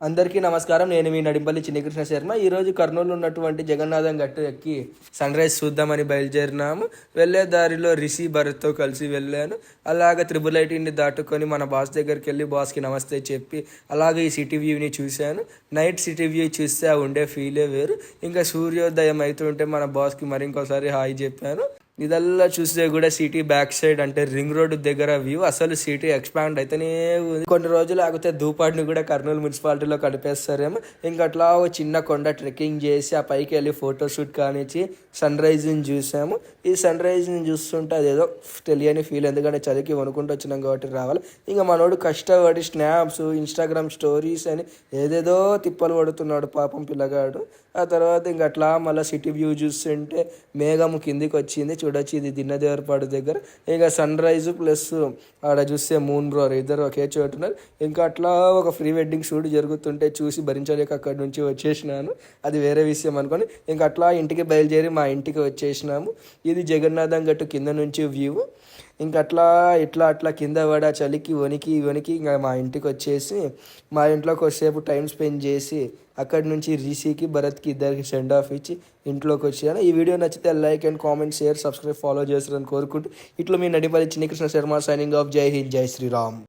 అందరికీ నమస్కారం. నేను మీ నడింపల్లి చిన్నకృష్ణ శర్మ. ఈరోజు కర్నూలు ఉన్నటువంటి జగన్నాథం గట్టు ఎక్కి సన్ రైజ్ చూద్దామని బయలుదేరినాము. వెళ్ళే దారిలో రిషి భరత్తో కలిసి వెళ్ళాను. అలాగ త్రిబుల్ ఐటీని దాటుకొని మన బాస్ దగ్గరికి వెళ్ళి బాస్కి నమస్తే చెప్పి అలాగే ఈ సిటీ వ్యూని చూశాను. నైట్ సిటీ వ్యూ చూస్తే ఆ ఉండే ఫీలే వేరు. ఇంకా సూర్యోదయం అవుతుంటే మన బాస్కి మరి ఇంకోసారి హాయ్ చెప్పాను. ఇదల్లా చూస్తే కూడా సిటీ బ్యాక్ సైడ్ అంటే రింగ్ రోడ్ దగ్గర వ్యూ. అసలు సిటీ ఎక్స్పాండ్ అయితేనే ఉంది. కొన్ని రోజులు ఆగితే ధూపాటిని కూడా కర్నూలు మున్సిపాలిటీలో కలిపేస్తారేమో. ఇంకా అట్లా ఒక చిన్న కొండ ట్రెక్కింగ్ చేసి ఆ పైకి వెళ్ళి ఫోటోషూట్ కానిచ్చి సన్ రైజ్ని చూసాము. ఈ సన్ రైజ్ని చూస్తుంటే అదేదో తెలియని ఫీల్, ఎందుకంటే చలికి వణుకుంటూ వచ్చినాం కాబట్టి రావాలి. ఇంకా మనోడు కష్టపడి స్నాప్స్, ఇన్స్టాగ్రామ్ స్టోరీస్ అని ఏదేదో తిప్పలు పడుతున్నాడు పాపం పిల్లగాడు. ఆ తర్వాత ఇంక అట్లా మళ్ళీ సిటీ వ్యూ చూస్తుంటే మేఘం కిందికి వచ్చింది. చూడొచ్చు, ఇది దిన్నదేవరపాడు దగ్గర. ఇంకా సన్ రైజ్ ప్లస్ ఆడ చూస్తే మూన్ బ్రోర్ ఇద్దరు ఒకే చోటు ఉన్నారు. ఇంకా అట్లా ఒక ప్రీ వెడ్డింగ్ షూట్ జరుగుతుంటే చూసి భరించలేక అక్కడి నుంచి వచ్చేసినాను. అది వేరే విషయం అనుకోని ఇంకా అట్లా ఇంటికి బయలుదేరి మా ఇంటికి వచ్చేసినాము. ఇది జగన్నాథం గట్టు కింద నుంచి వ్యూ. ఇంక అట్లా అట్లా కింద పడ చలికి వణికి ఇంకా మా ఇంటికి వచ్చేసి మా ఇంట్లో కొద్దిసేపు టైం స్పెండ్ చేసి అక్కడి నుంచి రిషికి భరత్కి ఇద్దరికి సెండ్ ఆఫ్ ఇచ్చి ఇంట్లోకి వచ్చాను. ఈ వీడియో నచ్చితే like and comment, share, subscribe, follow చేస్తారని కోరుకుంటూ ఇట్లా మీ నడిపల్లి చిన్నకృష్ణ శర్మ సైనింగ్ ఆఫ్. జై హింద్, జై శ్రీరామ్.